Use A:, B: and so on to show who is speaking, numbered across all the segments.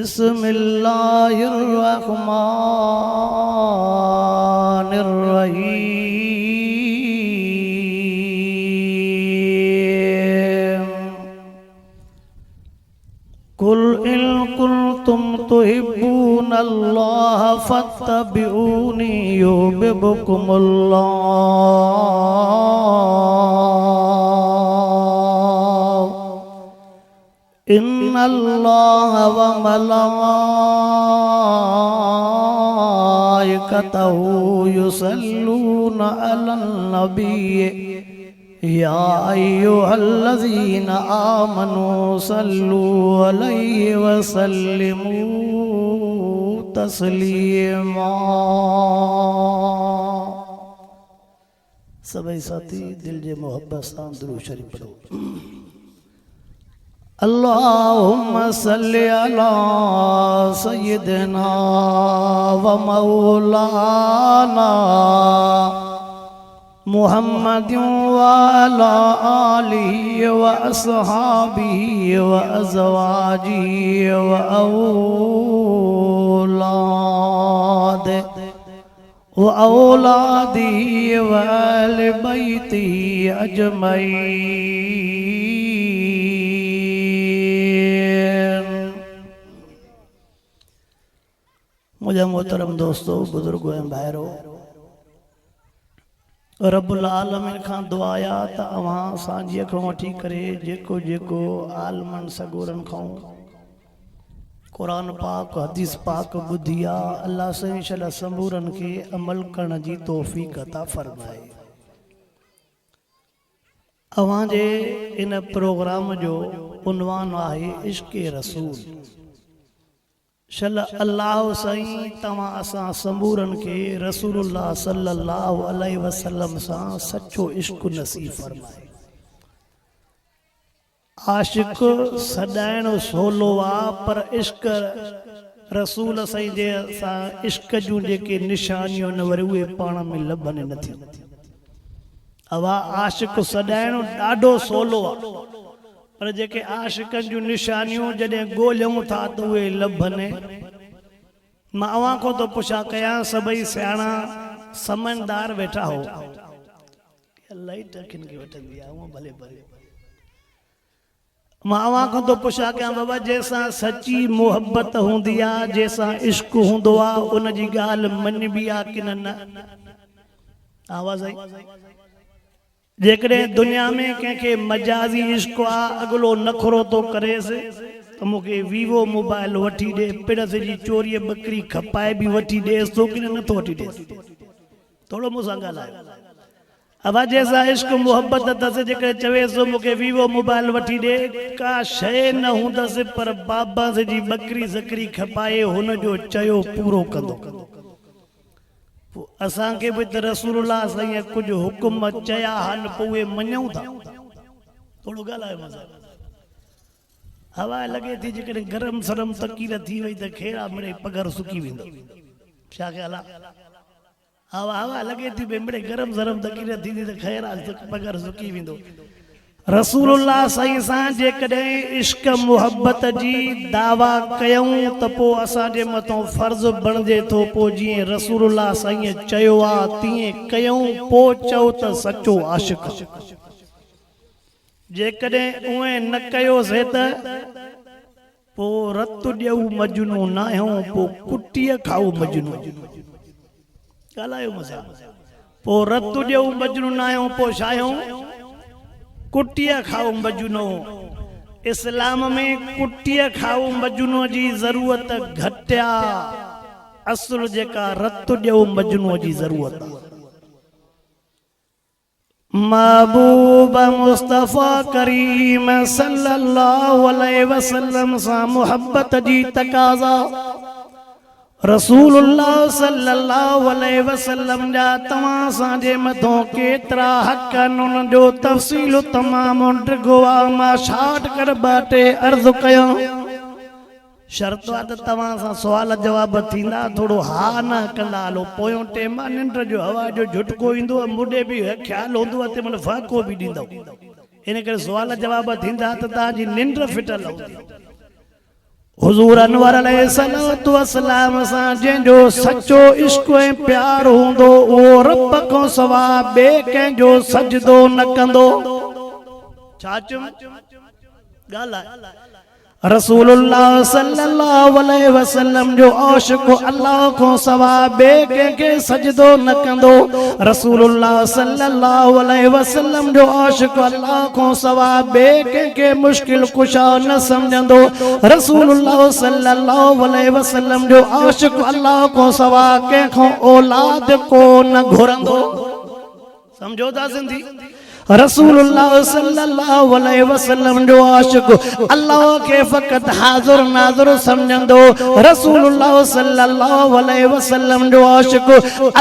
A: बिस्मिल्लाहिर्रहमानिर्रहीम कुल इन कुंतुम तुहिब्बूनल्लाह फत्तबिऊनी युहिब्बुकुमुल्लाह इन्नल्लाह व मलाइकतहु युसल्लूना अलन नबिय्य या अय्युहल्लज़ीना आमनू सल्लू अलैहि व सल्लिमू तस्लीमा। सभी साथी दिल जे मोहब्बत सां दुरूद शरीफ पढ़ो। अल्लाहुम्मा सल्लि अला सय्यिदिना व मौलाना मुहम्मदिन व अला आलिहि व अस्हाबिहि व अज़वाजिहि व औलादिहि व अहलि बैतिहि अजमईन। मुझे मोहतरम दोस्तों, बुजुर्गो ऐं भाइरो, रब्बुल आलमीन खां दुआ आया त अवां सांझीअ खां वठी करे जेको जेको आलमन सगोरन खां कुरान पाक हदीस पाक ॿुधी आहे, अल्लाह सही शल सबूरन खे अमल करण जी तौफ़ीक़ अता फरमाए। अवां जे इन प्रोग्राम जो उन्वान आहे इश्क़ रसूल। शल अल्लाह साईं तव्हां असां सबूरन खे रसूलुल्लाह सल्लल्लाहु अलैहि वसल्लम सां सच्चो इश्क़ नसीब फरमाए। आशिक सदाइण सोलो आहे, पर इश्क़ रसूल साईं जे सां इश्क़ जूं जेके निशानियूं न वरी उहे पाण में लभनि नथियूं। अवा आशिक सदाइण ॾाढो सोलो आहे, पर जेके आशिकनि जूं निशानियूं जॾहिं ॻोल्हियूं था त उहे लभनि। मां अवां खां थो पुछा कयां, सभई सियाणा समझदार वेठा हो, लाइट अखियुनि खे वठंदी आहे भले भले। मां अवां खां थो पुछा कयां, बाबा जंहिंसां सची मोहब्बत हूंदी आहे, जंहिंसां इश्क़ हूंदो आहे, उन जी ॻाल्हि मञबी आहे कि न? आवाज़ आई? जेकॾहिं दुनिया में कंहिंखे मजाज़ी इश्क़ आहे, अगलो नखरो थो करेसि त मूंखे वीवो मोबाइल वठी ॾे, पिड़स जी चोरीअ बकरी खपाए बि वठी ॾेसि थो कि नथो वठी ॾेसि? थोरो मूंसां ॻाल्हायो। अबा जैसा इश्क मोहब्बत अथसि, जेकॾहिं चवेसि मूंखे वीवो मोबाइल वठी ॾे, का शइ न हूंदसि पर बाबा जी बकरी ज़करी खपाए हुनजो चयो पूरो कंदो। असांखे बि त रसूलुल्लाह साईं कुझु हुकुम चया आहिनि, पोइ उहे मञूं था। थोरो ॻाल्हायो मज़ा। हवा लॻे थी जेकॾहिं गरम सरम तकीर थी वई त खेड़ा मिड़े पघर सुकी वेंदो। छा ख़्याल आहे? हवा लॻे थी भई मिड़े गरम सरम तकीर थींदी त ख़ैर पघर सुकी वेंदो। रसूलुल्लाह साईं सां जेकॾहिं इश्क़ मोहब्बत जी दावा कयूं त पोइ असांजे मथां फ़र्ज़ बणिजे थो, पोइ जीअं रसूलुल्लाह साईं चयो आहे तीअं कयूं, पोइ चओ त सचो आशिक़। जेकॾहिं उहे न कयोसीं त पोइ रत ॾियूं मजनू न आहियूं, पोइ कुटीअ खाऊं मजनू। ॻाल्हायो मज़ा। पोइ रत ॾियूं मजनू न आहियूं, पोइ छा आहियूं? कुटीअ खाऊं मजनू। इस्लाम में कुटीअ खाऊं मजनू जी ज़रूरत घटि आहे, असुल जेका रत ॾियूं मजनू जी ज़रूरत आहे। महबूब मुस्तफ़ा करीम सल्लल्लाहु अलैहि वसल्लम सां मोहब्बत जी तकाज़ा। रसूलुल्लाह सल्लल्लाहु अलैहि वसल्लम जा तव्हां सां जे मथां केतिरा हक़ आहिनि, उन जो तफ़सील तमामु डिघो आहे। मां छाट कर बाटे अर्ज़ कयां। शर्त आहे त तव्हां सां सुवाल जवाब थींदा, थोरो हा न कंदा हलो। पोयों टेम आहे निंड जो, हवा जो झुटको ईंदो, मुॾे बि ख़्यालु हूंदो आहे, तंहिं महिल फ़ाक़ो बि ॾींदव। इन करे सुवाल जवाब थींदा त तव्हांजी निंड फिटल हूंदी। हुजूर अनवर अलैहिस्सलातु वस्सलाम सां जंहिंजो सचो इश्क ऐं प्यार हूंदो उहो रब खां सवा ॿिए कंहिंजो सजदो न कंदो। छा चुम ॻाल्हि रसूलुल्लाह सल्लल्लाहु अलैहि वसल्लम जो आशिक़ अल्लाह को सवा ॿिए कंहिंखे सजदो न कंदो। रसूलुल्लाह सल्लल्लाहु अलैहि वसल्लम जो आशिक़ अल्लाह को सवा ॿिए कंहिंखे मुश्किल कुशा न समझंदो। रसूलुल्लाह सल्लल्लाहु अलैहि वसल्लम जो आशिक़ अल्लाह को सवा कंहिंखों औलाद को न घुरंदो। समझो था सिंधी। रसूलुल्लाह सल्लल्लाहु अलैहि वसल्लम जो आशिक़ अल्लाह के फ़क़त हाज़िर नाज़िर समझंदो। रसूलुल्लाह सल्लल्लाहु अलैहि वसल्लम जो आशिक़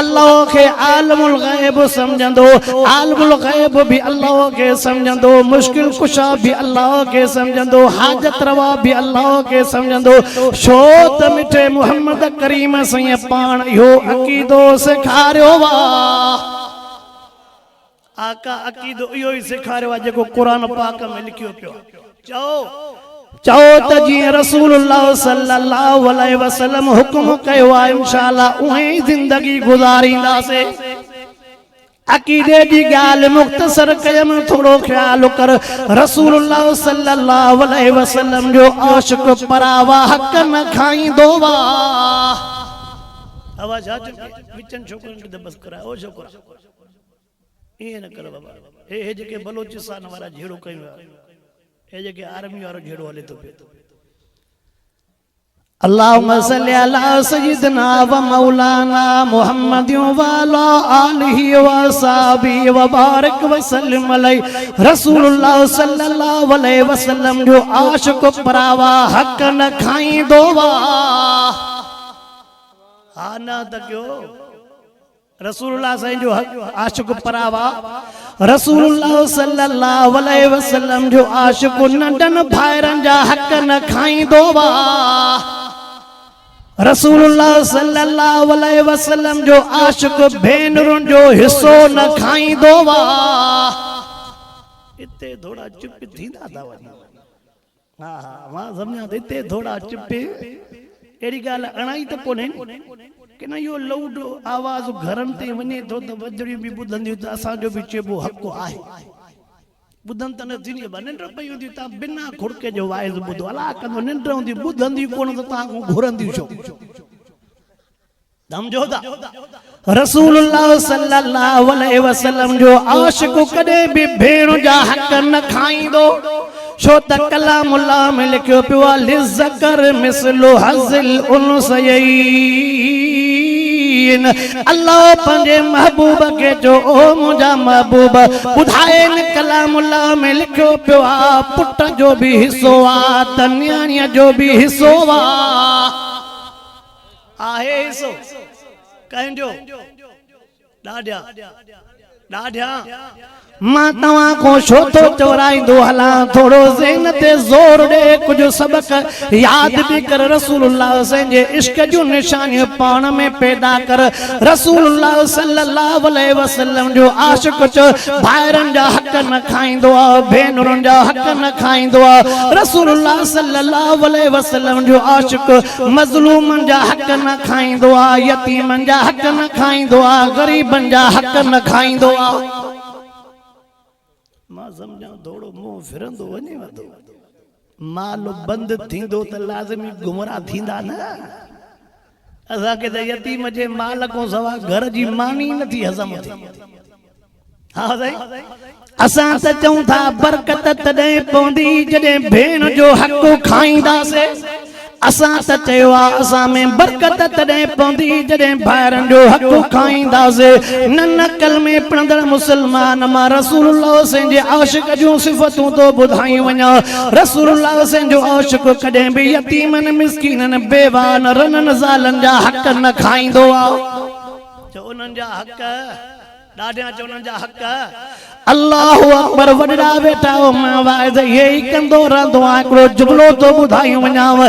A: अल्लाह के आलमुल ग़ैब समझंदो। आलमुल ग़ैब भी अल्लाह के समझंदो, मुश्किल कुशा भी अल्लाह के समझंदो, हाजत रवा भी अल्लाह के समझंदो। छो त मिठे मोहम्मद करीम साईं पाण इहो अक़ीदो सेखारियो वा। आका अकीदो इहो ई सेखारियो आहे जेको क़ुरान पाक में लिखियो पियो। चओ त जीअं रसूलुल्लाह सल्लल्लाहु अलैहि वसल्लम हुक्म कयो आहे इंशाअल्लाह उहे ई ज़िंदगी गुज़ारींदासीं। अकीदे जी ॻाल्हि मुख़्तसर कयम, थोड़ो ख्याल कर। रसूलुल्लाह सल्लल्लाहु अलैहि वसल्लम जो आशिक़ परावा हक़ न खाईंदो वा। आवाज़ आ विचन छोकरन के बस करा ओ छोकरा ये न कर बाबा। हे जेके बलोचिस्तान वारा झेड़ो कयो हे जेके आर्मी वारो झेड़ो हले तो पे। अल्लाहुम्मा सल्ली अला सय्यिदना व मौलाना मुहम्मद व अला आलिहि व असहाबिहि व बारिक व सल्लिम अलैहि। रसूलुल्लाह सल्लल्लाहु अलैहि वसल्लम जो आशिक़ परावा हक़ न खाईंदो वा। हा ना त क्यों रसूलुल्लाह साईं जो आशिक़ परावा। रसूलुल्लाह सल्लल्लाहु अलैहि वसल्लम जो आशिक़ नंढन भाइरन जा हक़ न खाईंदो वा। रसूलुल्लाह सल्लल्लाहु अलैहि वसल्लम जो आशिक़ भेनरुन जो हिस्सो न खाईंदो वा। इते थोड़ा चुप थींदा था वञो। हा हा मां सम्झां त इते थोड़ा चुप अहिड़ी ॻाल्हि अणाई त कोन्हे कि न यो लाउड आवाज घरन ते वने तो त वजड़ियूं भी बुधंदियूं त असांजो भी चेबो हक़ आहे। बुधन त न थींदी निंड पई हूंदी ता बिना खुड़के जो वाइज़ बुधो अला कंदो निंड हूंदी बुधंदी कोन त तां को घुरंदी छो। समझो था। रसूलुल्लाह सल्लल्लाहु अलैहि वसल्लम जो आशिक़ कदे भी भेण जा हक़ न खाईंदो। छो त कलामुल्लाह में लिखियो पियो आहे लिज़कर मिसलु हज़िल उनसयैन। अल्लाह पंहिंजे महबूब के जो ओ मुंहिंजा महबूब ॿुधाए न कलामुल्लाह में लिखियो पियो आहे पुट जो भी हिस्सो आहे त न्याणीअ जो भी हिस्सो आहे हिस्सो कंहिंजो ॾाढा ॾाढा। मां तव्हां को छो तो चवराईंदो हला थोड़ो ज़हन ते ज़ोर ॾे कुछ सबक याद भी कर। रसूलुल्लाह साईं जे इश्क जो निशानियूं पाण में पैदा कर। रसूलुल्लाह सल्लल्लाहु अलैहि वसल्लम जो आशिक़ चो भाइरन जा हक़ न खाईंदो आहे, भेनरुन जा हक़ न खाईंदो आहे। रसूलुल्लाह सल्लल्लाहु अलैहि वसल्लम जो आशिक़ मज़लूमन जा हक़ न खाईंदो आहे, यतीमन जा हक़ न खाईंदो आहे, गरीबन जा हक़ न खाईंदो आहे। मां समझा थोड़ो मुंह फिरंदो वने वधो माल बंद थींदो त लाज़मी गुमराह थींदा न। असा के त यतीम जे माल को सवा घर जी मानी न थी हज़म थी। हां साईं असा त चऊं था बरकत तॾहिं पवंदी जॾहिं भेण जो हक़ खाईंदासे। असा त चयो आहे असां में बरकत तॾहिं पवंदी जॾहिं भाइरनि जो हक़ खाईंदासीं। न कलमे पढ़ंदड़ मुस्लमान मां रसूलुल्लाह साईं जे आशिक़ जूं सिफ़तूं तो ॿुधाई वञा। रसूलुल्लाह साईं जो आशिक़ कॾहिं बि यतीमनि मिस्कीननि बेवान रननि ज़ालनि जा हक़ न खाईंदो आहे। चो उन्हनि जा हक़ ॾाढा चो उन्हनि जा हक़ अल्लाहु अकबर वडा वेठा हो मां वाइद ये ही कंदो रहंदो आ हिकिड़ो जुमलो तो ॿुधायूं वञाव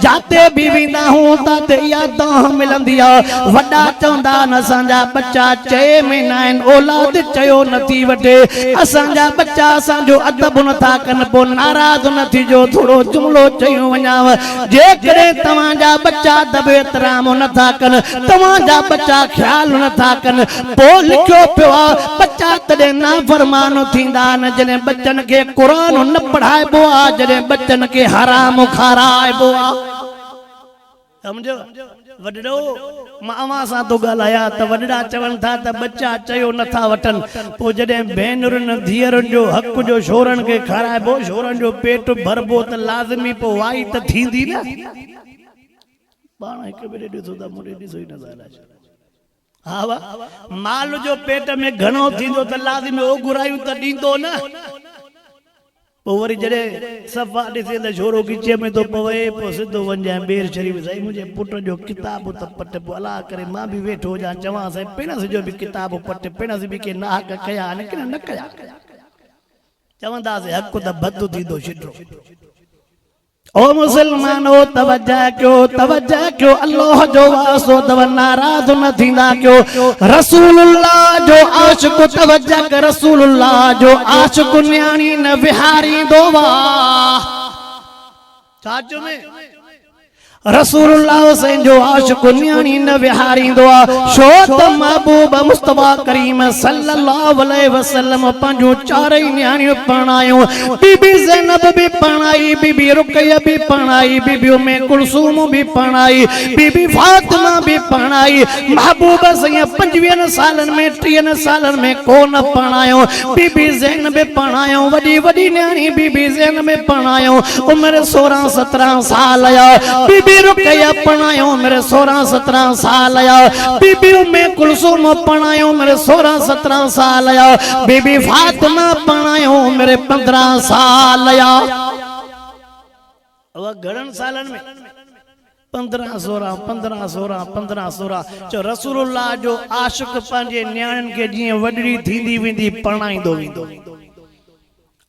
A: जाते भी वेंदा हूं ताते इहा दाह मिलंदी आहे वॾा चवंदा आहिनि असांजा बच्चा 6 महीना आहिनि औलाद चयो नथी वठे असांजा बच्चा असांजो अदब नथा कनि पोइ नाराज़ न थिजो थोरो जुमलो चयूं वञाव जेकॾहिं तव्हांजा बच्चा अदब एतिराम नथा कनि तव्हांजा बच्चा ख़्याल नथा कनि पोइ लिखियो पियो आहे बच्चा तॾहिं नाफ़रमान मानो थींदा न जने बच्चन के कुरान न पढ़ाइबो आ जने बच्चन के हराम खाराइबो आ समझो वडड़ो मावा सा तो गालाया त वडड़ा चवन था त बच्चा चयो नथा वठन पो जने भेनरुन धीअरुन जो हक जो छोरन के खाराइबो छोरन जो पेट भरबो त लाज़मी पो वाई त थींदी न पाण हिक बेरे ॾिसो त मुरे ॾिसो ई न ज़ाला हाँ वा माल जो पेट में घणो थींदो त लाज़मी ओ घुरायूं त ॾींदो न पोइ वरी जॾहिं सफ़ा ॾिसे त छोरो खीचे में थो पवे पोइ सिधो वञे ॿेर शरीफ़ साईं मुंहिंजे पुट जो किताब त पट पोइ अलाह करे मां बि वेठो हुजां चवां साईं पिणस जो बि किताब पट पिणस बि के नाहक कया न कया चवंदासीं हक़ त बद थींदो छिटो ओ मुसलमानो तवज्जो क्यों अल्लाह जो वासो तव नाराज न थींदा क्यों रसूलुल्लाह जो आशिक तवज्जो कर रसूलुल्लाह जो आशिक न्याणी न विहारी दोवा चाचो में रसूलुल्लाह से जो आशिक न्याणी न विहारी दोआ शो त महबूब मुस्तफा करीम सल्लल्लाहु अलैहि वसल्लम पंजो चारई न्याणी पणायो बीबी ज़ैनब भी पणाई बीबी रुकैया भी पणाई बीबी उम्मे कुलसूम भी पणाई बीबी फातिमा भी पणाई महबूब से 25 सालन में 30 सालन में कोन पणायो बीबी ज़ैनब पणायो वडी वडी न्याणी बीबी ज़ैनब पणायो उम्र 16 17 साल या बीबी रुकैया पणायो मेरे 16 17 साल आया बीबी उम्मे कुलसूम पणायो मेरे 16 17 साल आया बीबी फातिमा पणायो मेरे 15 साल आया अब घणन सालन में 15 16 चो रसूलुल्लाह जो आशिक पंहिंजे न्याणियुनि खे जीअं वॾड़ी थींदी वेंदी पणाईंदो वेंदो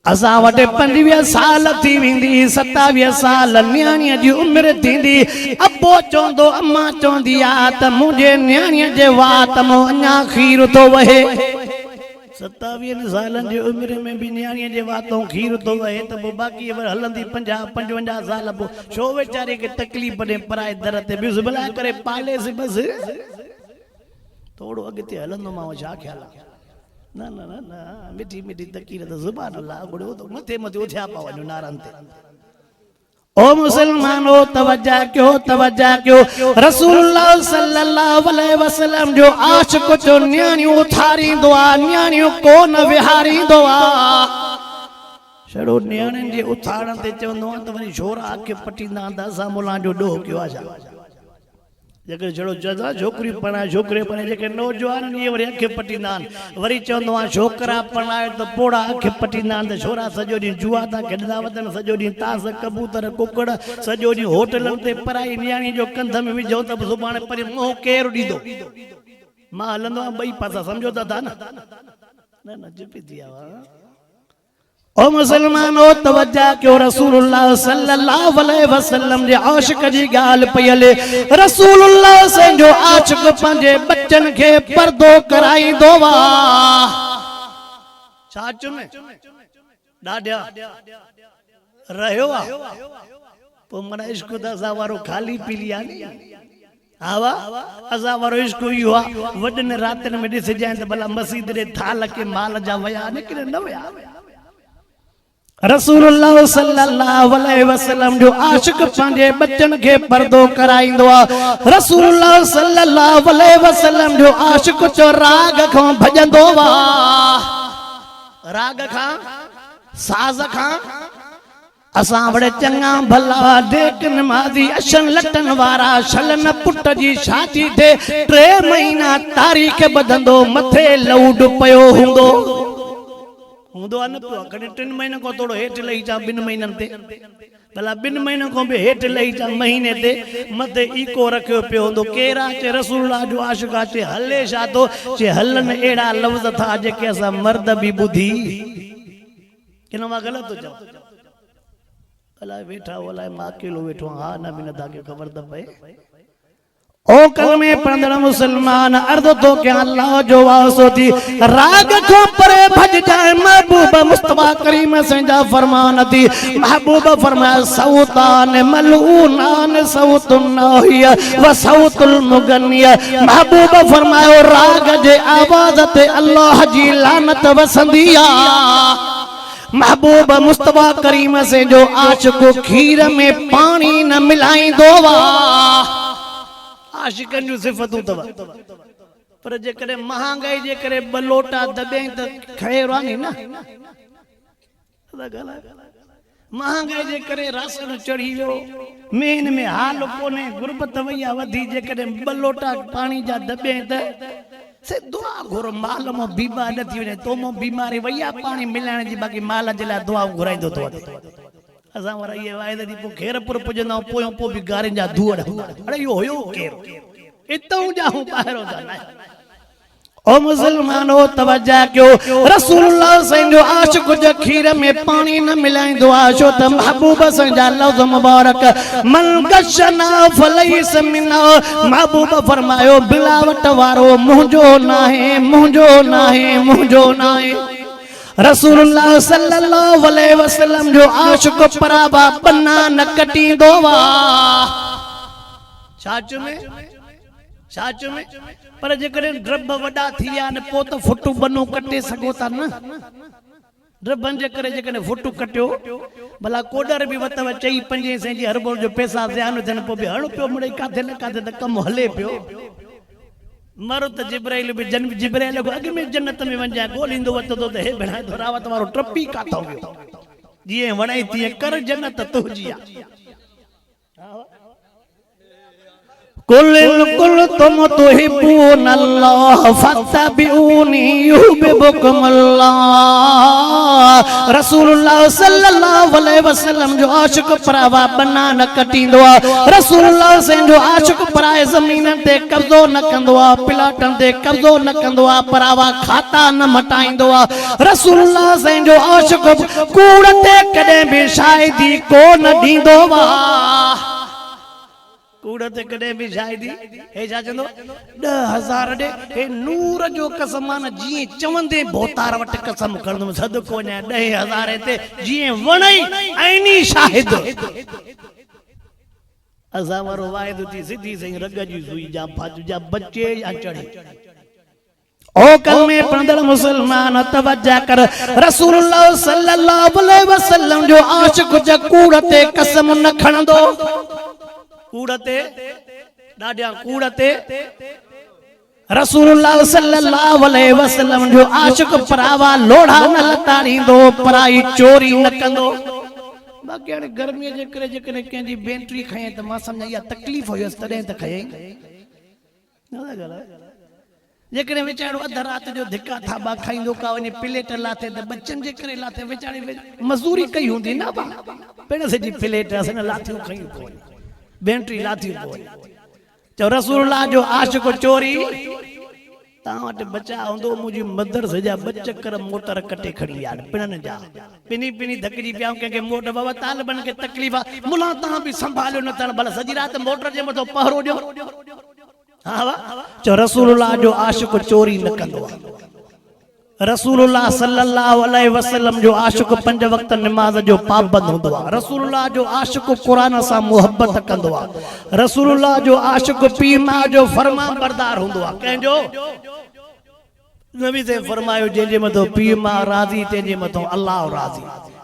A: असा वटे 25 साल थी वेंदी 27 साल न्याणीअ जी उम्र थींदी अबो चवंदो अम्मा चवंदी आ त मुंहिंजे न्याणीअ जे वात मां अञा खीर थो वहे 27 सालन जी उम्र में भी न्याणीअ जे वातों खीर थो वहे त पोइ बाक़ी हलंदी 50 55 साल पोइ छो वीचारे खे तकलीफ़ ॾे पराए दर ते बिस भला करे पालेसि बस थोरो अॻिते हलंदो मां छा ख्याल आहे ना ना ना ना मिठी मिठी तकीर तो सुभान अल्लाह गुड़ो तो मथे मथे उठा पावनो नारन ते ओ मुसलमानो तवज्जो क्यों रसूलुल्लाह सल्लल्लाहु अलैहि वसल्लम जो आशिक जो न्याणियों थारींदो आ न्याणियों कोन विहारींदो आ छड़ो न्याणियुनि जे उथारण ते चवंदो आ त वरी छोरा अख पटींदा त असां मुला जो ॾोह कयो आ छा जेके छड़ो जदा छोकरी पणाए छोकरे पणाए जेके नौजवान ये वरी अख पटींदा वरी चवंदो आ छोकरा पणाए त पोड़ा अख पटींदा त छोरा सॼो ॾींहुं जुआ था खेॾंदा वञनि सॼो ॾींहुं तास कबूतर कुकड़ सॼो ॾींहुं होटलनि ते पराई न्याणी जो कंध में विझो त सुभाणे परे मोह केरु ॾींदो मां हलंदो आहियां ॿई पासा सम्झो था न न चुप थी विया ओ मुसलमानो तवज्जो क्यों रसूलुल्लाह सल्लल्लाहु अलैहि वसल्लम जे आशिक जी गाल पयले रसूलुल्लाह से जो आशिक पंहिंजे बच्चन के पर्दो कराईंदो वा चाच में ॾाढा रहियो आहे पोइ मन इश्क त असां वारो खाली पीली आहे आवा असां वारो इश्क इहो आहे वॾनि रातिनि में ॾिसजांइ त भला मस्जिद ॾे थाल के माल जा वया निकिरे न वया रसूलुल्लाह सल्लल्लाहु अलैहि वसल्लम जो आशिक पंहिंजे बच्चन खे पर्दो कराईंदो आहे रसूलुल्लाह सल्लल्लाहु अलैहि वसल्लम जो आशिक जो राग खां भॼंदो वा राग खां साज़ खां असां वड़े चङा भला देख नमाज़ी अशन लटन वारा छलन पुट जी शादी थे 3 महीना तारीख़ ॿधंदो मथे लौड पियो हूंदो हूंदो आहे न पियो कॾहिं 3 महीननि खां थोरो हेठि लही चा 2 महीननि ते भला 2 महीननि खां बि हेठि लही चा महीने ते मथे ईको रखियो पियो हूंदो केरु आहे चए रसूलुल्लाह जो आशिक़ आहे चए हले छा थो चए हलनि अहिड़ा लफ़्ज़ था जेके असां मर्द बि ॿुधी किन मां ग़लति थो चवां अलाए वेठा हो अलाए मां अकेलो वेठो हा न बि नथा के ख़बर त पए ओ कलमे पढ़ंदड़ मुसलमान अर्ज़ तो के अल्लाह जो वासो थी राग को परे भज जाए महबूब मुस्तफा करीम संजा फरमान थी महबूब फरमाया सौतान मलऊनान सौतुन नाहिया व सौतुल मुगनिया महबूब फरमायो राग जे आवाज ते अल्लाह जी लानत वसंदिया महबूब मुस्तफा करीम से जो आशिक़ खीर में पानी न मिलाईंदो वा आशिकन जो सिफतूं तव पर जेकॾहिं महांगाई जे करे ॿ लोटा दॿें त ख़ैर आहे न महांगाई जे करे राशन चढ़ी वियो मेन में हाल कोन्हे गुरबत वैया वधी जेकॾहिं 2 लोटा पाणी जा दॿें त से दुआ घुर माल मो बीमार न थी वञे तो मो बीमारी वैया पाणी मिलाइण जी बाक़ी माल जे लाइ दुआ घुराईंदो तो असां वारा ये वायदे दी पो खेरपुर पुजंदा पोयो पो भी गारे जा धुअड़ अरे यो होयो केर इतौ जाऊं बाहरो जाना ओ मुसलमानो तवज्जो कयो रसूलुल्लाह सैन जो आशिक़ जो खीर में पानी न मिलाइंदो आ छो त महबूब संजा लफ्ज़ मुबारक मन गशना फलैस मिना महबूब फरमायो बिलावट वारो मुंजो नाहे मुंजो नाहे मुंजो नाहे रसूलुल्लाह सल्लल्लाहु अलैहि वसल्लम जो आशिक़ पराबा पन्ना न कटींदो वा छाच में पर जेकॾहिं ड्रब वॾा थी विया न पोइ त फुटू बनो कटे सघो था न ड्रबनि जे करे जेकॾहिं फुटू कटियो भला कोडर बि वतव 4-5 सै जी हरबोल जो पैसा ज़्यान थियनि पोइ बि हणो पियो मिड़ई काथे न काथे त कमु हले पियो मरो त जिब्राइल बि जिब्राइल अॻ में जन्नत में वञा ॻोल्हींदो वठंदो त हे भेण रावत वारो ट्रपी काथो वियो जीअं वणाई तीअं कर जन्नत तुंहिंजी आहे कुल कुल तुम तुहिब्बून अल्लाह फत्तबिऊनी युहिब्बुकुमुल्लाह रसूलुल्लाह सल्लल्लाहु अलैहि वसल्लम जो आशिक़ परावा बना न कटींदो आ रसूलुल्लाह से जो आशिक़ पराए ज़मीनन ते कब्ज़ो न कंदो आ प्लाटन ते कब्ज़ो न कंदो आ परावा खाता न मटाईंदो आ रसूलुल्लाह से जो आशिक़ कूड़ ते कदे भी शायदी को न दींदो वा कूड़ ते कदे भी शायदी हे छा चंदो 10,000 दे हे नूर जो कसम न जी चवंदे भोतार वट कसम करदम सदको ने 10,000 ते जी वणई ऐनी शाहिद असा वारो वायदो थी सिधी सही रग जी सुई जा भाज जा बच्चे या चढ़े ओ कलमे पढ़ंदड़ मुसलमान तवज्जो कर रसूलुल्लाह सल्लल्लाहु अलैहि वसल्लम जो आशिक़ जा कूड़ ते कसम न खणंदो कूड़ते डाडिया कूड़ते रसूलुल्लाह सल्लल्लाहु अलैहि वसल्लम जो आशिक़ परावा लोढ़ा न लताड़ींदो पराई चोरी न कंदो बाकी हाणे गर्मी जे करे जेकॾहिं कंहिंजी बैटरी खये त मां सम्झा इहा तकलीफ़ हुयसि तॾहिं त खये जेकॾहिं वीचारो अध रात जो धिका थाबा खाईंदो का वञे प्लेट लाथे त बच्चन जे करे लाथे वीचारे मजदूरी कई हूंदी न बा पेण सॼी प्लेट असां लाथियूं खयूं कोन बैटरी लाथी कोन चो रसूलुल्लाह जो आशिक़ चोरी तव्हां वटि बचा हूंदो मुंहिंजी मदर सॼा 2 चक्कर मोटर कटे खड़ी आ पिणनि जा पिनी धकजी पिया कंहिंखे मोटर बाबा तालिबन खे तकलीफ़ आहे मुला तव्हां बि संभालियो न था भला सॼी राति मोटर जे मथां पहरो ॾियो हा चो रसूलुल्लाह जो आशिक़ चोरी न कंदो आहे रसूलुल्लाह सल्लल्लाहु अलैहि वसल्लम जो आशिक़ 5 वक्त नमाज जो पाबंद हुंदो आहे रसूलुल्लाह जो आशिक़ कुरान सां मोहब्बत कंदो आहे रसूलुल्लाह जो आशिक़ पीउ मां जो फरमान बरदार हुंदो आहे कंहिंजो नबी से फरमायो जंहिंजे मथां पीउ मां राज़ी तंहिंजे मथां अल्लाह राज़ी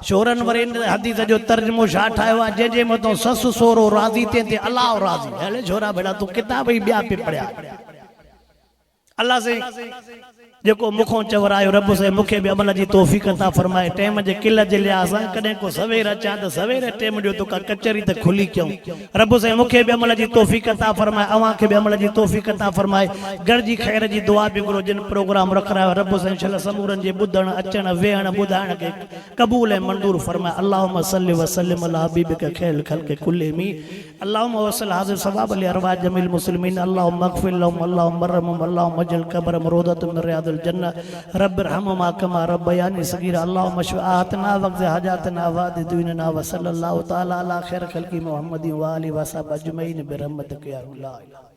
A: शोरन वरे हदीस जो तर्जुमो छा ठाहियो आहे जंहिंजे मथां ससु सोरो राज़ी तंहिंते अल्लाह राज़ी हले छोरा बेटा तूं किताब ई ॿिया पे पढ़िया अल्लाह से जेको मुखों चवरायो रब से मुखे भी अमल जी तौफीक अता फरमाए। टेम जे किल जे लिया असां कॾहिं को सवेर अचां त सवेर टेम ॾियो तो का कचरी त खुली क्यों। रब से मुखे भी अमल जी तौफीक अता फरमाए, अवां खे भी अमल जी तौफीक अता फरमाए। घर जी खैर जी दुआ भी करो। जिन प्रोग्राम रख रहा है रब से इंशाअल्लाह समूरन जे बुधण अचण वेहण ॿुधाइण के कबूल ऐं मंजूर फरमाए। अल्लाहुम्मा सल्लि व सल्लिम अला हबीबिका खैरुल खल्क़ि कुल्लिहिम। अल्लाहुम्मा वसल हाज़िर सवाब अल अरवाह जमील मुस्लिमीन। अल्लाहुम्मा अग़फिर लहुम, अल्लाहुम्मा अर्हमहुम, अल्लाहुम्मा अजल कब्रहुम रौदतम मिन रियादिल जन्नह, रब रहमुमा कमा रब्बयानी सगीरा। अल्लाहुम्मा अशफ़ि आतना वक़्ज़ि हाजातना वादि दुइनना व सल्लल्लाहु तआला अला खैर खल्क़ि मुहम्मदिन व आलिहि व असहाबिहि अजमईन बिरहमतिका या अरहमर राहिमीन।